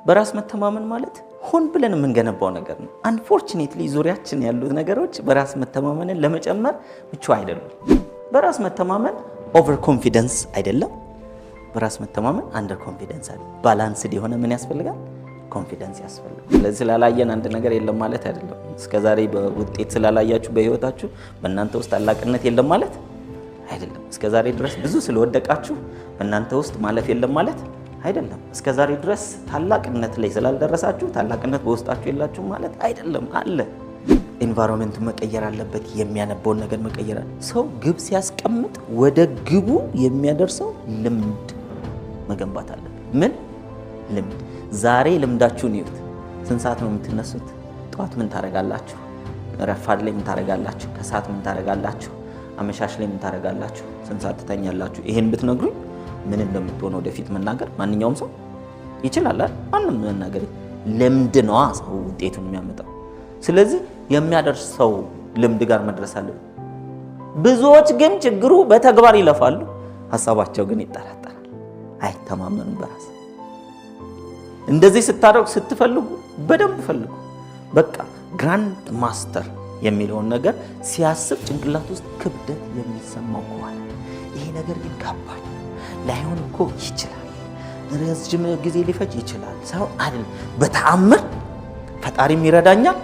በራስ መተማመን ማለት ሆን ብለን የምንገነባው ነገር ነው። አንፎርቹኔትሊ ዙሪያችን ያሉት ነገሮች በራስ መተማመንን ለመጨመር ምቹ አይደሉም። በራስ መተማመን ኦቨር ኮንፊደንስ አይደለም። በራስ መተማመን አንደር ኮንፊደንስ አለ። ባላንስድ የሆነ ምን ያስፈልጋል? ኮንፊደንስ ያስፈልጋል። ስለዚህ ስላላየን አንድ ነገር የለም ማለት አይደለም። እስከዛሬ በውጤት ስላላያችሁ በህይወታችሁ በእናንተ ውስጥ ታላቅነት የለም ማለት አይደለም። እስከዛሬ ድረስ ብዙ ስለወደቃችሁ በእናንተ ውስጥ ማለፍ የለም ማለት አይደለም። እስከዛሬ ድረስ ታላቅነት ላይ ስላልደረሳችሁ ታላቅነት በውስጣችሁ የላችሁ ማለት አይደለም። አለ። ኤንቫይሮንመንት መቀየር አለበት። የሚያነበውን ነገር መቀየር አለ። ሰው ግብ ሲያስቀምጥ ወደ ግቡ የሚያደርሰው ልምድ መገንባት አለበት። ምን ልምድ? ዛሬ ልምዳችሁን ይዩት። ስንት ሰዓት ነው የምትነሱት? ጠዋት ምን ታረጋላችሁ? ረፋድ ላይ ምን ታረጋላችሁ? ከሰዓት ምን ታረጋላችሁ? አመሻሽ ላይ ምን ታረጋላችሁ? ስንት ሰዓት ትተኛላችሁ? ይሄን ብትነግሩኝ ምን እንደምትሆኑ ወደፊት መናገር ማንኛውም ሰው ይችላል። ማንም መናገር ልምድ ነው ሰው ውጤቱን የሚያመጣው። ስለዚህ የሚያደርሰው ልምድ ጋር መድረስ አለበት። ብዙዎች ግን ችግሩ በተግባር ይለፋሉ፣ ሐሳባቸው ግን ይጠራጠራል፣ አይተማመኑም በራስ። እንደዚህ ስታደርጉ ስትፈልጉ በደንብ ፈልጉ። በቃ ግራንድ ማስተር የሚለውን ነገር ሲያስብ ጭንቅላት ውስጥ ክብደት የሚሰማው ከሆነ ይሄ ነገር ግን ከባድ ላይሆን እኮ ይችላል፣ ረጅም ጊዜ ሊፈጅ ይችላል ሰው አይደል፣ በተአምር ፈጣሪም ይረዳኛል፣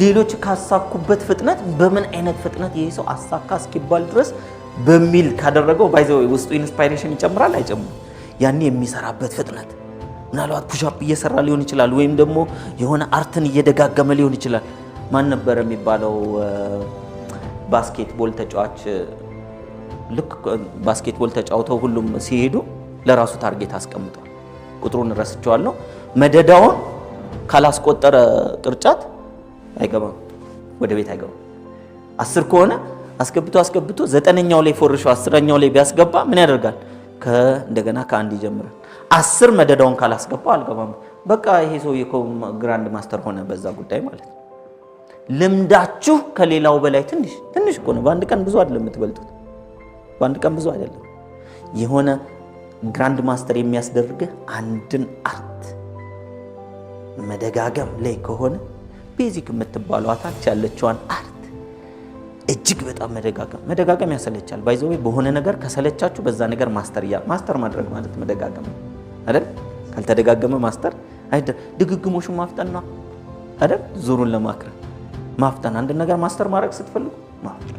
ሌሎች ካሳኩበት ፍጥነት በምን አይነት ፍጥነት ይሄ ሰው አሳካ እስኪባል ድረስ በሚል ካደረገው ባይዘው ውስጡ ኢንስፓይሬሽን ይጨምራል አይጨምርም? ያኔ የሚሰራበት ፍጥነት ምናልባት ፑሻፕ እየሰራ ሊሆን ይችላል፣ ወይም ደግሞ የሆነ አርትን እየደጋገመ ሊሆን ይችላል። ማን ነበር የሚባለው ባስኬትቦል ተጫዋች? ልክ ባስኬትቦል ተጫውተው ሁሉም ሲሄዱ ለራሱ ታርጌት አስቀምጧል። ቁጥሩን ረስቼዋለሁ። መደዳውን ካላስቆጠረ ቅርጫት አይገባም፣ ወደ ቤት አይገባም። 10 ከሆነ አስገብቶ 9ኛው ላይ ፎርሾ 10ኛው ላይ ቢያስገባ ምን ያደርጋል? እንደገና ከአንድ ይጀምራል። 10 መደዳውን ካላስገባው አልገባም። በቃ ይሄ ሰውዬ እኮ ግራንድ ማስተር ሆነ በዛ ጉዳይ ማለት ነው። ልምዳችሁ ከሌላው በላይ ትንሽ እኮ ነው። በአንድ ቀን ብዙ አይደለም የምትበልጡት፣ በአንድ ቀን ብዙ አይደለም። የሆነ ግራንድ ማስተር የሚያስደርግህ አንድን አርት መደጋገም ላይ ከሆነ ቤዚክ የምትባለው አታች ያለችዋን አርት እጅግ በጣም መደጋገም ያሰለቻል። ባይዘው በሆነ ነገር ከሰለቻችሁ በዛ ነገር ማስተር ማድረግ ማለት መደጋገም አይደል? ካልተደጋገመ ማስተር አይደል? ድግግሞሹን ማፍጠን ነው አይደል? ዙሩን ለማክረም ማፍጠን። አንድ ነገር ማስተር ማድረግ ስትፈልጉ ማፍጠን።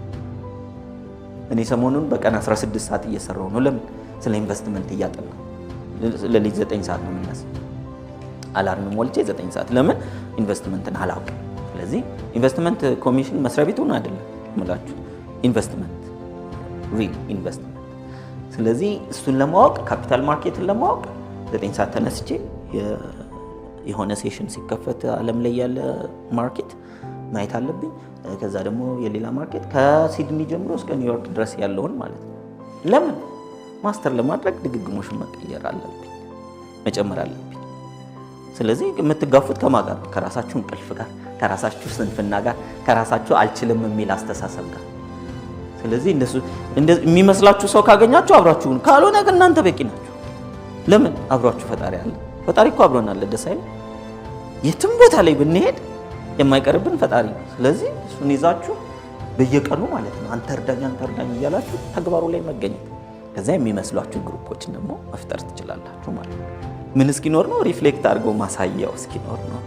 እኔ ሰሞኑን በቀን 16 ሰዓት እየሰራሁ ነው። ለምን? ስለ ኢንቨስትመንት እያጠናሁ። ለሊት 9 ሰዓት ነው የምነሳው። አላርም ሞልቼ 9 ሰዓት። ለምን? ኢንቨስትመንትን አላውቅም። ስለዚህ ኢንቨስትመንት ኮሚሽን መስሪያ ቤቱን አይደለም እምላችሁ፣ ኢንቨስትመንት ሪል ኢንቨስትመንት። ስለዚህ እሱን ለማወቅ ካፒታል ማርኬትን ለማወቅ 9 ሰዓት ተነስቼ የሆነ ሴሽን ሲከፈት ዓለም ላይ ያለ ማርኬት ማየት አለብኝ። ከዛ ደግሞ የሌላ ማርኬት ከሲድኒ ጀምሮ እስከ ኒውዮርክ ድረስ ያለውን ማለት ነው። ለምን? ማስተር ለማድረግ ድግግሞሽን መቀየር አለብኝ፣ መጨመር አለብኝ። ስለዚህ የምትጋፉት ከማን ጋር? ከራሳችሁ እንቅልፍ ጋር፣ ከራሳችሁ ስንፍና ጋር፣ ከራሳችሁ አልችልም የሚል አስተሳሰብ ጋር። ስለዚህ የሚመስላችሁ ሰው ካገኛችሁ አብራችሁን፣ ካልሆነ ግን እናንተ በቂ ናችሁ። ለምን? አብራችሁ ፈጣሪ አለ። ፈጣሪ እኮ አብሮን አለ። ደስ አይልም? የትም ቦታ ላይ ብንሄድ የማይቀርብን ፈጣሪ ነው። ስለዚህ እሱን ይዛችሁ በየቀኑ ማለት ነው አንተ እርዳኝ እያላችሁ ተግባሩ ላይ መገኘት። ከዛ የሚመስሏችሁ ግሩፖችን ደግሞ መፍጠር ትችላላችሁ ማለት ነው። ምን እስኪኖር ነው? ሪፍሌክት አድርጎ ማሳያው እስኪኖር ነው።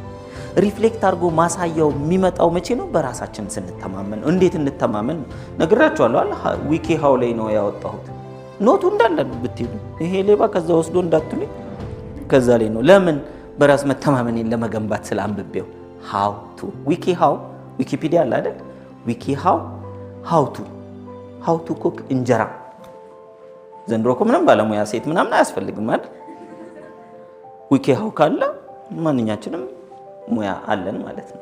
ሪፍሌክት አድርጎ ማሳያው የሚመጣው መቼ ነው? በራሳችን ስንተማመን ነው። እንዴት እንተማመን ነው ነግራችኋለሁ አይደል? ዊኪ ሃው ላይ ነው ያወጣሁት። ኖቱ እንዳለ ነው ብትሄዱ፣ ይሄ ሌባ ከዛ ወስዶ እንዳትሉኝ፣ ከዛ ላይ ነው። ለምን? በራስ መተማመንን ለመገንባት ስላንብቤው ሃው ቱ ዊኪ ሃው ዊኪፒዲያ አለ አይደል? ዊኪ ሃው ቱ ኩክ እንጀራ። ዘንድሮ እኮ ምንም ባለሙያ ሴት ምናምን አያስፈልግም አይደል? ዊኪ ሃው ካለ ማንኛችንም ሙያ አለን ማለት ነው።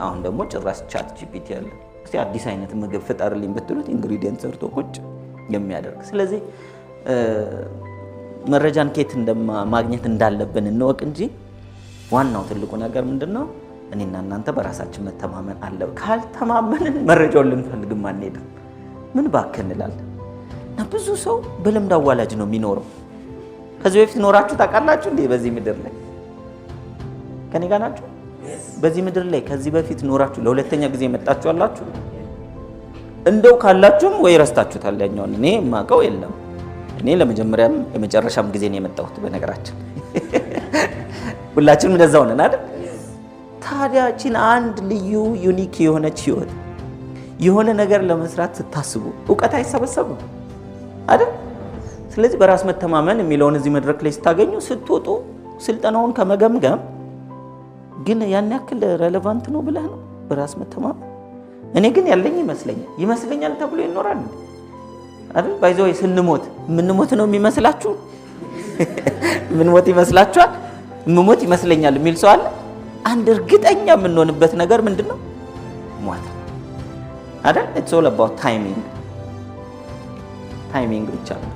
አሁን ደግሞ ጭራሽ ቻት ጂፒቲ አለ። እስቲ አዲስ አይነት ምግብ ፍጠርልኝ ብትሉት ኢንግሪዲየንት ሰርቶ ቁጭ የሚያደርግ። ስለዚህ መረጃን ከየት ማግኘት እንዳለብን እንወቅ እንጂ ዋናው ትልቁ ነገር ምንድነው? እኔና እናንተ በራሳችን መተማመን አለ። ካልተማመንን መረጃውን ልንፈልግም አንሄድም። ምን ባክህ እንላለን። እና ብዙ ሰው በልምድ አዋላጅ ነው የሚኖረው። ከዚህ በፊት ኖራችሁ ታውቃላችሁ እንዴ? በዚህ ምድር ላይ ከኔ ጋር ናችሁ? በዚህ ምድር ላይ ከዚህ በፊት ኖራችሁ ለሁለተኛ ጊዜ መጣችሁ አላችሁ? እንደው ካላችሁም ወይ ረስታችሁታል ያኛውን። እኔ የማውቀው የለም። እኔ ለመጀመሪያም የመጨረሻም ጊዜ ነው የመጣሁት። በነገራችን ሁላችንም እንደዛው ነን አይደል? ታዲያችን አንድ ልዩ ዩኒክ የሆነች ህይወት የሆነ ነገር ለመስራት ስታስቡ እውቀት አይሰበሰብም አይደል? ስለዚህ በራስ መተማመን የሚለውን እዚህ መድረክ ላይ ስታገኙ ስትወጡ ስልጠናውን ከመገምገም ግን ያን ያክል ሬሌቫንት ነው ብለህ ነው በራስ መተማመን። እኔ ግን ያለኝ ይመስለኛል ተብሎ ይኖራል አይደል? ባይዘው ስንሞት ምንሞት ነው የሚመስላችሁ? ምንሞት ይመስላችኋል? ምሞት ይመስለኛል የሚል ሰው አለ? አንድ እርግጠኛ የምንሆንበት ነገር ምንድነው? ሞት አይደል? it's all about ታይሚንግ ብቻ ነው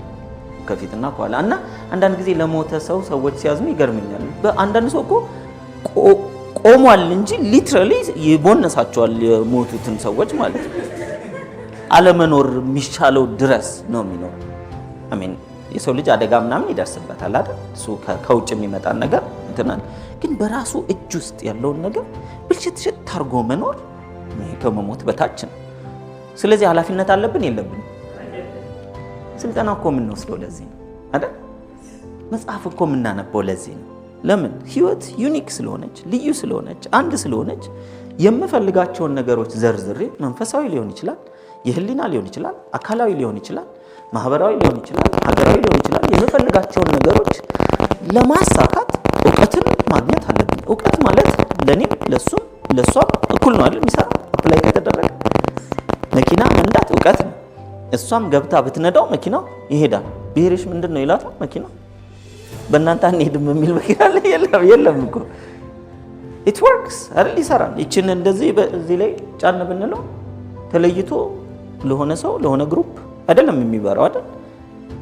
ከፊትና ከኋላ። እና አንዳንድ ጊዜ ለሞተ ሰው ሰዎች ሲያዝኑ ይገርመኛል። በአንዳንድ ሰው እኮ ቆሟል እንጂ ሊትራሊ ይቦነሳቸዋል የሞቱትን ሰዎች ማለት ነው። አለመኖር የሚሻለው ድረስ ነው የሚኖር። አሜን። የሰው ልጅ አደጋ ምናምን ይደርስበታል አይደል? እሱ ከውጭ የሚመጣ ነገር እንትናል። ግን በራሱ እጅ ውስጥ ያለውን ነገር ብልሽት ታርጎ መኖር ከመሞት በታች ነው። ስለዚህ ኃላፊነት አለብን የለብን? ስልጠና እኮ የምንወስደው ለዚህ ነው አይደል? መጽሐፍ እኮ የምናነበው ለዚህ ነው። ለምን? ህይወት ዩኒክ ስለሆነች፣ ልዩ ስለሆነች፣ አንድ ስለሆነች የምፈልጋቸውን ነገሮች ዘርዝሬ መንፈሳዊ ሊሆን ይችላል፣ የህሊና ሊሆን ይችላል፣ አካላዊ ሊሆን ይችላል፣ ማህበራዊ ሊሆን ይችላል፣ ሀገራዊ ሊሆን ይችላል። የምፈልጋቸውን ነገሮች ለማሳካት እውቀትን ማግኘት አለብን። እውቀት ማለት ለኔም ለሱም ለሷም እኩል ነው አይደል? የሚሰራ አፕላይ ከተደረገ መኪና መንዳት እውቀት ነው። እሷም ገብታ ብትነዳው መኪናው ይሄዳል። ብሄርሽ ምንድነው ይላታል መኪናው። በእናንተ አንሄድም የሚል መኪና የለም እኮ። it works አይደል? ይሰራል። ይችን እንደዚህ በዚህ ላይ ጫን ብንለው ተለይቶ ለሆነ ሰው ለሆነ ግሩፕ አይደለም የሚበራው አይደል?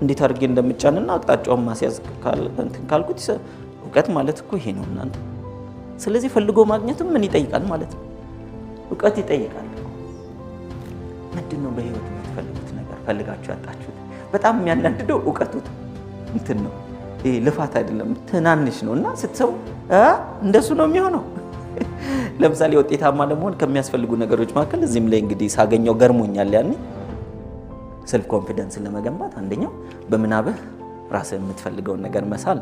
እንዴት አድርጌ እንደምጫንና አቅጣጫውን ማስያዝ ካልኩት እውቀት ማለት እኮ ይሄ ነው እናንተ። ስለዚህ ፈልጎ ማግኘትም ምን ይጠይቃል ማለት ነው? እውቀት ይጠይቃል። ምንድነው በህይወት የምትፈልጉት ነገር ፈልጋችሁ ያጣችሁት? በጣም የሚያናድደው እውቀቱ እንትን ነው። ይሄ ልፋት አይደለም ትናንሽ ነውና ስትሰው እንደሱ ነው የሚሆነው። ለምሳሌ ውጤታማ ለመሆን ከሚያስፈልጉ ነገሮች መካከል እዚህም ላይ እንግዲህ ሳገኘው ገርሞኛል። ያኔ ሰልፍ ኮንፊደንስ ለመገንባት አንደኛው በምናብህ ራስህ የምትፈልገውን ነገር መሳል።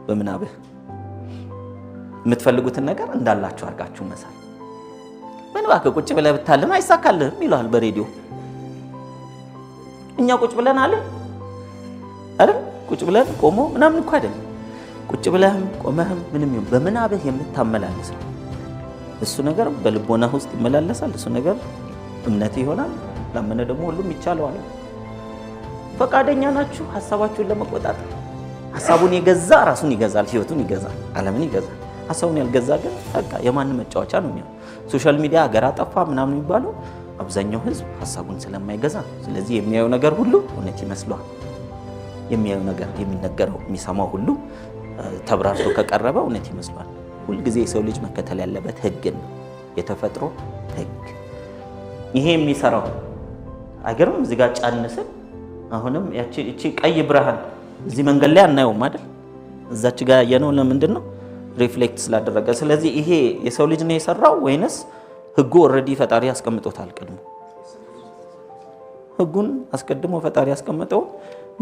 በምናብህ የምትፈልጉትን ነገር እንዳላችሁ አድርጋችሁ መሳል። ምን እባክህ ቁጭ ብለህ ብታልም አይሳካልህም ይላል በሬዲዮ። እኛ ቁጭ ብለን አይደል? ቁጭ ብለን ቆሞ ምናምን እኮ አይደለም። ቁጭ ብለህም ቆመህም ምንም ይሁን በምናብህ የምታመላልሰው እሱ ነገር በልቦና ውስጥ ይመላለሳል። እሱ ነገር እምነት ይሆናል። ላመነ ደግሞ ሁሉም ይቻለዋል። ፈቃደኛ ናችሁ ሐሳባችሁን ለመቆጣጠር? ሐሳቡን የገዛ ራሱን ይገዛል፣ ህይወቱን ይገዛል፣ ዓለምን ይገዛል። ሐሳቡን ያልገዛ ግን በቃ የማንም መጫወቻ ነው የሚሆነው። ሶሻል ሚዲያ ሀገር አጠፋ ምናምን የሚባለው አብዛኛው ህዝብ ሐሳቡን ስለማይገዛ። ስለዚህ የሚያየው ነገር ሁሉ እውነት ይመስለዋል። የሚያየው ነገር የሚነገረው የሚሰማው ሁሉ ተብራርቶ ከቀረበ እውነት ይመስለዋል። ሁልጊዜ የሰው ልጅ መከተል ያለበት ህግ ነው፣ የተፈጥሮ ህግ። ይሄ የሚሰራው አገርም እዚህ ጋር ጫንስል አሁንም እቺ ቀይ ብርሃን እዚህ መንገድ ላይ አናየውም አይደል? እዛች ጋር ያየነው ለምንድን ነው? ሪፍሌክት ስላደረገ። ስለዚህ ይሄ የሰው ልጅ ነው የሰራው ወይንስ ህጉ ኦልሬዲ ፈጣሪ ያስቀምጦታል? ቀድሞ ህጉን አስቀድሞ ፈጣሪ ያስቀምጠው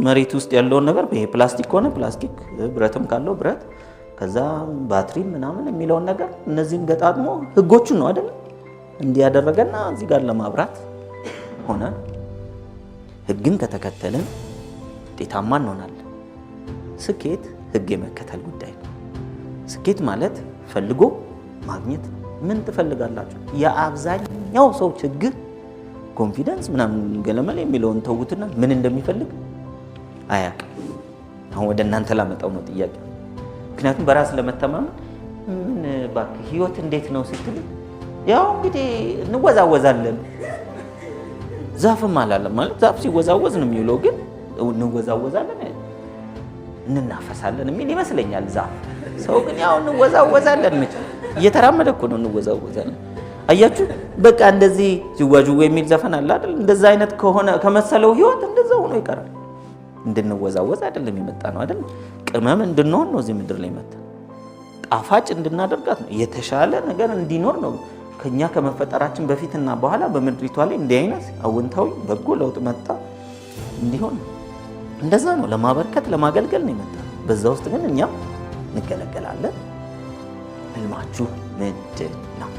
መሬት ውስጥ ያለውን ነገር ይሄ ፕላስቲክ ከሆነ ፕላስቲክ፣ ብረትም ካለው ብረት፣ ከዛ ባትሪ ምናምን የሚለውን ነገር እነዚህን ገጣጥሞ ህጎቹን ነው አይደል እንዲያደረገና እዚህ ጋር ለማብራት ሆነ። ህግን ከተከተልን ውጤታማ እንሆናለን። ስኬት ህግ የመከተል ጉዳይ ነው። ስኬት ማለት ፈልጎ ማግኘት። ምን ትፈልጋላችሁ? የአብዛኛው ሰው ችግር ኮንፊደንስ ምናምን ገለመል የሚለውን ተውትና ምን እንደሚፈልግ አያውቅም። አሁን ወደ እናንተ ላመጣው ነው ጥያቄ። ምክንያቱም በራስ ለመተማመን ምን እባክህ ህይወት እንዴት ነው ስትል ያው እንግዲህ እንወዛወዛለን። ዛፍም አላለም ማለት ዛፍ ሲወዛወዝ ነው የሚውለው፣ ግን እንወዛወዛለን እንናፈሳለን የሚል ይመስለኛል ዛፍ። ሰው ግን ያው እንወዛወዛለን፣ እየተራመደ እኮ ነው እንወዛወዛለን። አያችሁ በቃ እንደዚህ ጅዋጅዌ የሚል ዘፈን አለ አይደል? እንደዛ አይነት ከሆነ ከመሰለው ህይወት እንደዛ ሆኖ ይቀራል። እንድንወዛወዝ አይደለም የመጣ ነው አይደል? ቅመም እንድንሆን ነው እዚህ ምድር ላይ መጣ። ጣፋጭ እንድናደርጋት ነው። የተሻለ ነገር እንዲኖር ነው። ከኛ ከመፈጠራችን በፊትና በኋላ በምድሪቷ ላይ እንዲህ አይነት አዎንታዊ በጎ ለውጥ መጣ እንዲሆን እንደዛ ነው። ለማበርከት ለማገልገል ነው የመጣ። በዛ ውስጥ ግን እኛም እንገለገላለን። ህልማችሁ ምንድን ነው?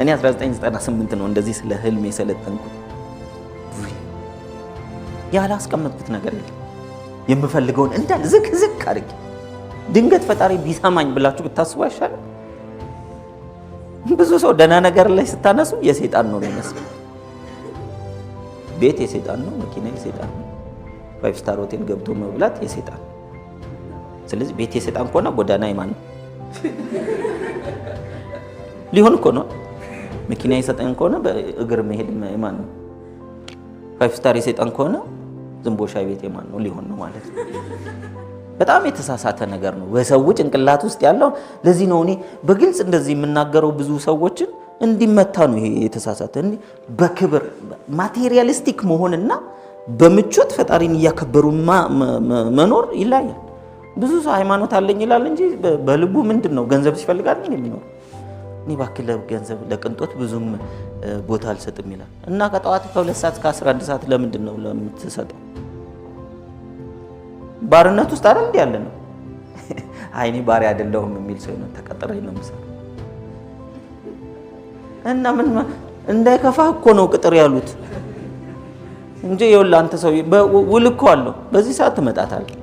እኔ 1998 ነው እንደዚህ ስለ ህልም የሰለጠንኩት። ያላስቀመጥኩት ነገር የለም። የምፈልገውን እንዳል ዝቅ አድርጌ ድንገት ፈጣሪ ቢሰማኝ ብላችሁ ብታስቡ አይሻልም? ብዙ ሰው ደህና ነገር ላይ ስታነሱ የሰይጣን ነው የሚመስለው። ቤት የሰይጣን ነው፣ መኪና የሰይጣን ነው፣ 5 ስታር ሆቴል ገብቶ መብላት የሰይጣን። ስለዚህ ቤት የሰይጣን ከሆነ ጎዳና የማን ነው? ሊሆን እኮ ነው። መኪና የሰይጣን ከሆነ በእግር መሄድ የማን ነው? 5 ስታር የሰይጣን ከሆነ ዝም ብሎ ሻይ ቤት የማን ነው? ሊሆን ነው ማለት ነው። በጣም የተሳሳተ ነገር ነው በሰው ጭንቅላት ውስጥ ያለው። ለዚህ ነው እኔ በግልጽ እንደዚህ የምናገረው። ብዙ ሰዎችን እንዲመታ ነው ይሄ የተሳሳተ። በክብር ማቴሪያሊስቲክ መሆንና በምቾት ፈጣሪን እያከበሩ መኖር ይለያል። ብዙ ሰው ሃይማኖት አለኝ ይላል እንጂ በልቡ ምንድነው ገንዘብ ሲፈልጋል የሚኖር። እኔ ባክለ ገንዘብ ለቅንጦት ብዙም ቦታ አልሰጥም ይላል እና ከጠዋት ከ2 ሰዓት እስከ 11 ሰዓት ለምንድን ነው ለምትሰጠው? ባርነት ውስጥ አይደል እንዴ ያለ ነው። አይኔ ባሪያ አይደለሁም የሚል ሰው ነው ተቀጥረኝ ነው የምሰራው። እና ምን እንዳይከፋህ እኮ ነው ቅጥር ያሉት እንጂ ይኸውልህ አንተ ሰው ውል እኮ አለው። በዚህ ሰዓት ትመጣታለህ።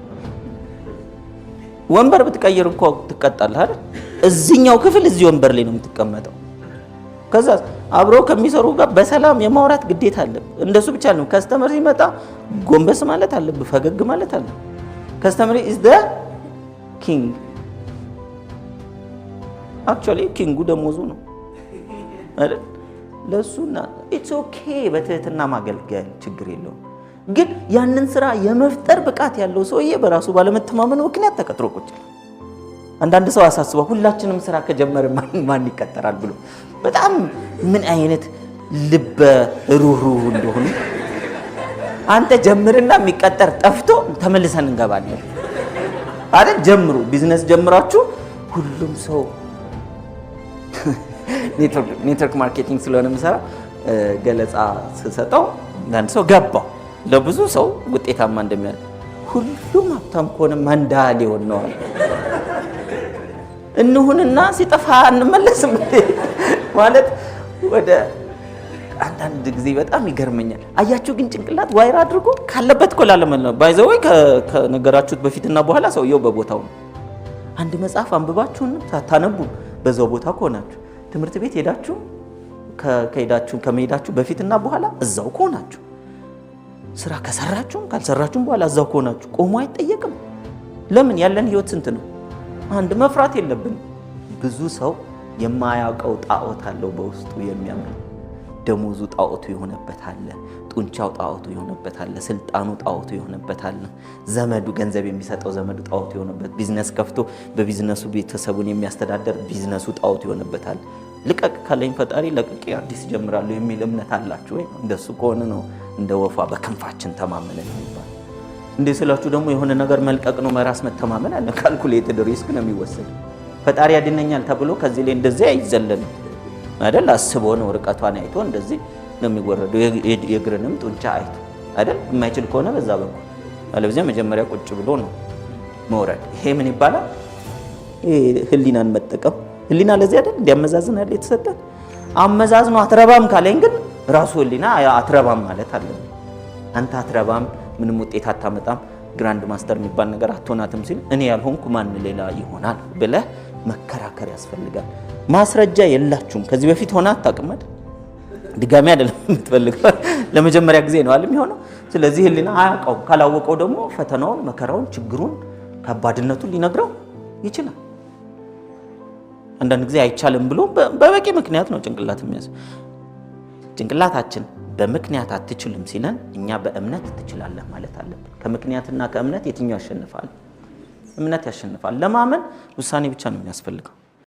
ወንበር ብትቀይር እኮ ትቀጣለህ አይደል? እዚህኛው ክፍል እዚህ ወንበር ላይ ነው የምትቀመጠው። ከዛ አብሮ ከሚሰሩ ጋር በሰላም የማውራት ግዴታ አለብህ። እንደሱ ብቻ ነው። ከስተመር ሲመጣ ጎንበስ ማለት አለብህ፣ ፈገግ ማለት አለብህ። ከስተመር is the king actually ኪንጉ ደሞዙ ነው አይደል? ለሱና it's okay በትህትና ማገልገል ችግር የለውም። ግን ያንን ስራ የመፍጠር ብቃት ያለው ሰውዬ በራሱ ባለመተማመኑ ምክንያት ተቀጥሮ ቁጭ። አንዳንድ ሰው አሳስበው ሁላችንም ስራ ከጀመረ ማን ይቀጠራል ብሎ በጣም ምን አይነት ልበ ሩህሩህ እንደሆነ። አንተ ጀምርና የሚቀጠር ጠፍቶ ተመልሰን እንገባለን አይደል? ጀምሩ፣ ቢዝነስ ጀምራችሁ ሁሉም ሰው ኔትወርክ ማርኬቲንግ ስለሆነ የምሰራ ገለጻ ስሰጠው አንድ ሰው ገባው ለብዙ ሰው ውጤታማ እንደሚያደርግ ሁሉም ሀብታም ከሆነ ማንዳ ሊሆን ነው እንሁንና ሲጠፋ እንመለስም ማለት ወደ አንዳንድ ጊዜ በጣም ይገርመኛል። አያችሁ ግን ጭንቅላት ዋይራ አድርጎ ካለበት ኮላ ለመለ ባይዘው ከነገራችሁት በፊትና በኋላ ሰውየው በቦታው ነው። አንድ መጽሐፍ አንብባችሁን ታታነቡ በዛው ቦታ ከሆናችሁ ትምህርት ቤት ሄዳችሁ ከመሄዳችሁ በፊትና በኋላ እዛው ከሆናችሁ ስራ ከሰራችሁ ካልሰራችሁ በኋላ እዛው ከሆናችሁ ቆሞ አይጠየቅም። ለምን ያለን ህይወት ስንት ነው? አንድ መፍራት የለብን። ብዙ ሰው የማያውቀው ጣዖት አለው በውስጡ የሚያምር ደሞዙ ጣዖቱ የሆነበት አለ፣ ጡንቻው ጣዖቱ የሆነበት አለ፣ ስልጣኑ ጣዖቱ የሆነበት አለ፣ ዘመዱ ገንዘብ የሚሰጠው ዘመዱ ጣዖቱ የሆነበት፣ ቢዝነስ ከፍቶ በቢዝነሱ ቤተሰቡን የሚያስተዳደር ቢዝነሱ ጣዖቱ የሆነበት አለ። ልቀቅ ካለኝ ፈጣሪ ለቅቄ አዲስ ጀምራለሁ የሚል እምነት አላችሁ ወይ? እንደሱ ከሆነ ነው እንደ ወፏ በክንፋችን ተማመነን የሚባል። እንዴ ስላችሁ ደግሞ የሆነ ነገር መልቀቅ ነው መራስ መተማመን አለ። ካልኩሌትድ ሪስክ ነው የሚወሰድ። ፈጣሪ ያድነኛል ተብሎ ከዚህ ላይ እንደዚህ አይዘለንም አይደል? አስቦ ነው ርቀቷን አይቶ እንደዚህ ነው የሚወረደው። የእግርንም ጡንቻ አይቶ አይደል? የማይችል ከሆነ በዛ በኩል አለበዚያ መጀመሪያ ቁጭ ብሎ ነው መውረድ። ይሄ ምን ይባላል? ህሊናን መጠቀም። ህሊና ለዚህ አይደል እንዲያመዛዝን አይደል የተሰጠ። አመዛዝኖ አትረባም ካለኝ ግን ራሱ ህሊና አትረባም ማለት አለ። አንተ አትረባም፣ ምንም ውጤት አታመጣም፣ ግራንድ ማስተር የሚባል ነገር አትሆናትም ሲል እኔ ያልሆንኩ ማን ሌላ ይሆናል ብለህ መከራከር ያስፈልጋል። ማስረጃ የላችሁም። ከዚህ በፊት ሆነ አታውቅም አይደል? ድጋሚ አይደለም የምትፈልገው፣ ለመጀመሪያ ጊዜ ነው አይደል የሚሆነው። ስለዚህ ህሊና አያውቀው። ካላወቀው ደግሞ ፈተናውን፣ መከራውን፣ ችግሩን፣ ከባድነቱን ሊነግረው ይችላል። አንዳንድ ጊዜ አይቻልም ብሎ በበቂ ምክንያት ነው ጭንቅላት የሚያዝ። ጭንቅላታችን በምክንያት አትችልም ሲለን እኛ በእምነት ትችላለህ ማለት አለብን። ከምክንያትና ከእምነት የትኛው ያሸንፋል? እምነት ያሸንፋል። ለማመን ውሳኔ ብቻ ነው የሚያስፈልገው።